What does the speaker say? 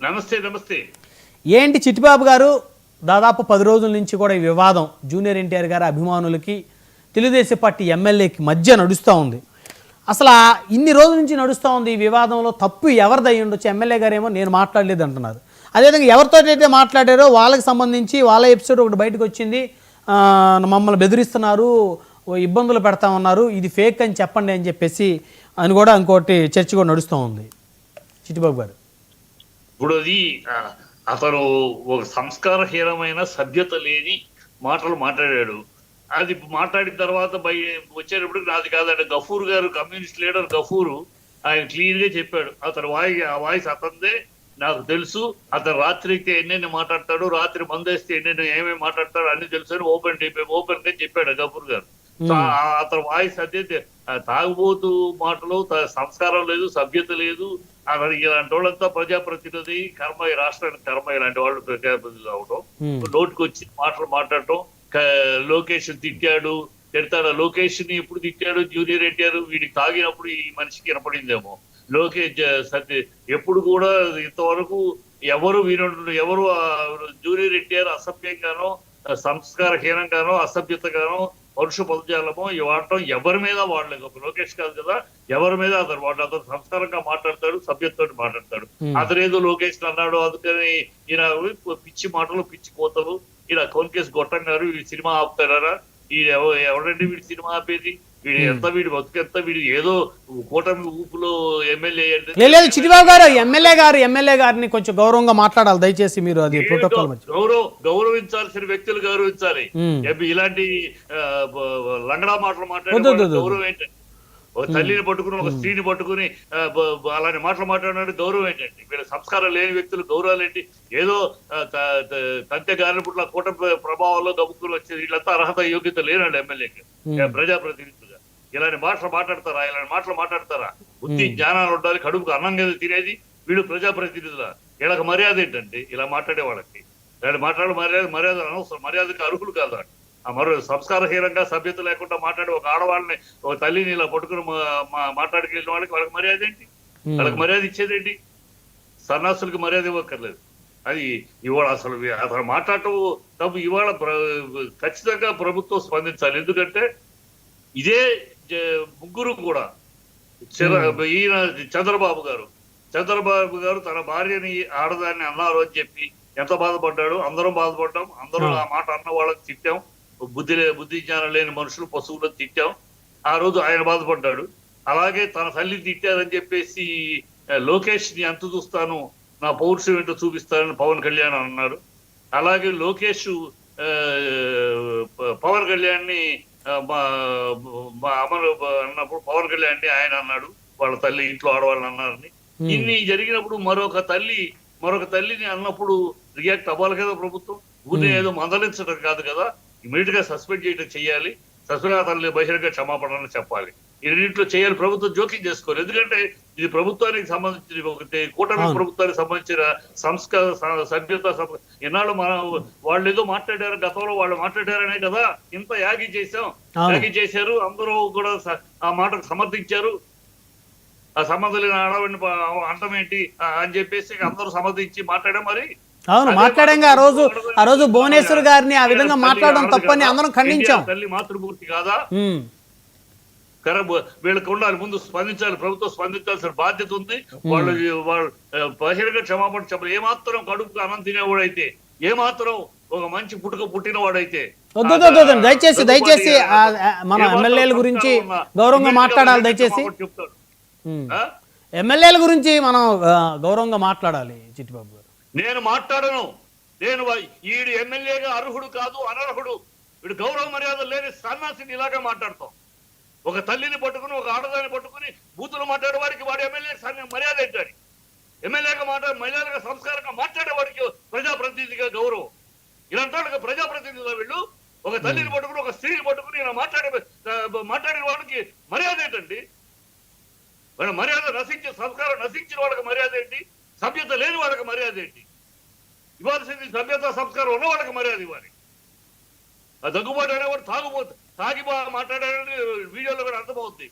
నమస్తే నమస్తే. ఏంటి చిట్టిబాబు గారు, దాదాపు 10 రోజుల నుంచి కూడా ఈ వివాదం జూనియర్ ఎన్టీఆర్ గారి అభిమానులకి తెలుగుదేశం పార్టీ ఎమ్మెల్యేకి మధ్య నడుస్తూ ఉంది. అసలు ఇన్ని రోజుల నుంచి నడుస్తూ ఉంది ఈ వివాదంలో తప్పు ఎవరిదై ఉండొచ్చు? ఎమ్మెల్యే గారేమో నేను మాట్లాడలేదు అంటున్నారు. అదేవిధంగా ఎవరితో అయితే మాట్లాడారో వాళ్ళకి సంబంధించి వాళ్ళ ఎపిసోడ్ ఒకటి బయటకు వచ్చింది. మమ్మల్ని బెదిరిస్తున్నారు, ఇబ్బందులు పెడతా ఉన్నారు, ఇది ఫేక్ అని చెప్పండి అని చెప్పేసి అని కూడా ఇంకోటి చర్చ కూడా నడుస్తూ ఉంది. చిట్టిబాబు గారు, ఇప్పుడు అది అతను ఒక సంస్కారహీనమైన సభ్యత లేని మాటలు మాట్లాడాడు. అది మాట్లాడిన తర్వాత వచ్చేటప్పుడు నాది కాదంటే గఫూర్ గారు, కమ్యూనిస్ట్ లీడర్ గఫూరు, ఆయన క్లియర్ గా చెప్పాడు. అతను వాయిస్ అతనిదే, నాకు తెలుసు. అతను రాత్రి అయితే ఎన్నెన్ని మాట్లాడతాడు, రాత్రి మందేస్తే ఏమేమి మాట్లాడతాడు అన్ని తెలుసు అని ఓపెన్ గా చెప్పాడు గఫూర్ గారు. అతని వాయిస్ అదే. తాగుబోతు మాటలు, సంస్కారం లేదు, సభ్యత లేదు. ఇలాంటి వాళ్ళంతా ప్రజాప్రతినిధి కర్మ, ఈ రాష్ట్రానికి కర్మ ఇలాంటి వాళ్ళు ప్రజాప్రతినిధులు అవడం, నోటికి వచ్చి మాటలు మాట్లాడటం. లోకేష్ తిడతాడు. లోకేష్ ని ఎప్పుడు తిట్టాడు జూనియర్ ఎన్టీఆర్? వీడికి తాగినప్పుడు ఈ మనిషికి వినపడిందేమో. లోకేష్ ఎప్పుడు కూడా ఇంతవరకు ఎవరు జూనియర్ ఎన్టీఆర్ అసభ్యంగానో, సంస్కారహీనంగానో, అసభ్యతగానో, పరుష పదజాలమో వాడటం ఎవరి మీద వాడలేదు. ఒక లోకేష్ కాదు కదా, ఎవరి మీద అతను సంస్కారంగా మాట్లాడతాడు, సభ్యతతో మాట్లాడతాడు. అతనేదో లోకేష్ అన్నాడు అందుకని ఈయన పిచ్చి మాటలు, పిచ్చి కోతలు, ఈయన కోన్కేసి గొట్టం గారు ఈ సినిమా ఆపుతారా? ఎవరండి వీడి సినిమా ఆపేది? వీడి బతుకెంత? వీడు ఏదో కూటమి ఊపులో ఎమ్మెల్యే. లేదు చిట్టిబాబు గారు, ఎమ్మెల్యే గారిని కొంచెం గౌరవంగా మాట్లాడాలి దయచేసి. మీరు అది ప్రోటోకాల్ గౌరవించాల్సిన వ్యక్తులు గౌరవించాలి. ఇలాంటి లంగడా మాటలు మాట్లాడే గౌరవం ఏంటండి? ఒక తల్లిని పట్టుకుని, ఒక స్త్రీని పట్టుకుని అలాంటి మాటలు మాట్లాడినట్టు గౌరవం ఏంటండి? వీళ్ళ సంస్కారం లేని వ్యక్తులు గౌరవాలు ఏంటి? ఏదో తంతె గారిపుట్ల కూటమి ప్రభావంలో గబుక్కులు వచ్చేది. వీళ్ళంతా అర్హత యోగ్యత లేనండి ఎమ్మెల్యేకి, ప్రజాప్రతినిధులుగా. ఇలాంటి మాటలు మాట్లాడతారా? బుద్ధి జ్ఞానాలు ఉండాలి. కడుపుకు అన్నం కదా తినేది. వీళ్ళు ప్రజాప్రతినిధుల, వీళ్ళకి మర్యాద ఏంటండి? ఇలా మాట్లాడే వాళ్ళకి ఇలాంటి మర్యాద అనవసరం. మర్యాదకి అర్హులు కాదు. మరో సంస్కారహీనంగా, సభ్యత లేకుండా మాట్లాడి ఒక ఆడవాళ్ళని, ఒక తల్లిని ఇలా పట్టుకుని మాట్లాడుకెళ్ళిన వాళ్ళకి మర్యాద ఏంటి? వాళ్ళకి మర్యాద ఇచ్చేదేంటి? సన్నాసులకి మర్యాద ఇవ్వక్కర్లేదు. అది ఇవాళ అసలు మాట్లాడటం తప్పు. ఇవాళ ఖచ్చితంగా ప్రభుత్వం స్పందించాలి. ఎందుకంటే ఇదే ముగ్గురు కూడా ఈయన చంద్రబాబు గారు తన భార్యని, ఆడదాన్ని అన్నారు అని చెప్పి ఎంత బాధపడ్డాడు. అందరం బాధపడ్డాం. అందరూ ఆ మాట అన్న వాళ్ళకి తిట్టాం. బుద్ధి జ్ఞానం లేని మనుషులు, పశువులను తిట్టాం. ఆ రోజు ఆయన బాధపడ్డాడు. అలాగే తన తల్లిని తిట్టారని చెప్పేసి లోకేష్ ని అంత చూస్తాను, నా పౌరుషం ఏంటో చూపిస్తానని పవన్ కళ్యాణ్ అన్నాడు. అలాగే లోకేష్ పవన్ కళ్యాణ్ ని అమలు అన్నప్పుడు పవన్ కళ్యాణ్ ని ఆయన అన్నాడు, వాళ్ళ తల్లి ఇంట్లో ఆడవాళ్ళని అన్నారని. ఇన్ని జరిగినప్పుడు మరొక తల్లిని అన్నప్పుడు రియాక్ట్ అవ్వాలి కదా ప్రభుత్వం. ఊరిని ఏదో మందలించడం కాదు కదా, ఇమీడియట్ గా సస్పెండ్ చేయడం చెయ్యాలి. సస్పెండ్ తల్లి బహిరంగ క్షమాపణని చెప్పాలి. ఈ రెండింటిలో చేయాలి. ప్రభుత్వం జోక్యం చేసుకోవాలి. ఎందుకంటే ఇది ప్రభుత్వానికి సంబంధించిన, ఒకటి కూటమి ప్రభుత్వానికి సంబంధించిన సభ్యత. ఎన్నాళ్ళు వాళ్ళు ఏదో మాట్లాడారు, గతంలో వాళ్ళు మాట్లాడారనే కదా ఇంత యాగి చేశారు. అందరూ కూడా ఆ మాటకు సమర్థించారు. ఆ సంబంధం లేని ఆడవాడిని అంటం ఏంటి అని చెప్పేసి అందరూ సమర్థించి మాట్లాడాం. మరి అవును, మాట్లాడంగా ఆ రోజు భువనేశ్వర్ గారిని ఆ విధంగా మాట్లాడడం తప్పని అందరం ఖండించాం. తల్లి మాతృమూర్తి కాదా? వీళ్ళకి ఉండాలి, ముందు స్పందించాలి. ప్రభుత్వం స్పందించాల్సిన బాధ్యత ఉంది. వాళ్ళు బహిరంగ క్షమాపణ చెప్పాలి. ఏమాత్రం కడుపుకు అన్నం తినేవాడైతే, ఏమాత్రం ఒక మంచి పుట్టిన వాడైతే. దయచేసి మన ఎమ్మెల్యేల గురించి గౌరవంగా మాట్లాడాలి. దయచేసి ఎమ్మెల్యేల గురించి మనం గౌరవంగా మాట్లాడాలి. చిట్టిబాబు గారు, నేను మాట్లాడను. ఈడు ఎమ్మెల్యేగా అర్హుడు కాదు, అనర్హుడు. వీడు గౌరవ మర్యాద లేని సన్నాసిని ఇలాగే మాట్లాడతాం. ఒక తల్లిని పట్టుకుని, ఒక ఆడదాన్ని పట్టుకుని బూతులు మాట్లాడే వాడికి వాడు ఎమ్మెల్యే మర్యాద ఏంటని? ఎమ్మెల్యేగా మర్యాదగా, సంస్కారంగా మాట్లాడేవాడికి ప్రజాప్రతినిధిగా గౌరవం. ఇలాంటి వాళ్ళకి ప్రజాప్రతినిధులు వీళ్ళు. ఒక తల్లిని పట్టుకుని, ఒక స్త్రీని పట్టుకుని ఇలా మాట్లాడిన వాడికి మర్యాద ఏంటండి? వాళ్ళ మర్యాద సంస్కారం నశించిన వాళ్ళకి మర్యాద ఏంటి? సభ్యత లేని వాళ్ళకి మర్యాద ఏంటి ఇవ్వాల్సింది? సభ్యత, సంస్కారం ఉన్న వాళ్ళకి మర్యాద ఇవ్వాలి. ఆ దగ్గుబాటు అనేవాడు తాగి మాట్లాడారని వీడియోలో కూడా అర్థమవుతుంది.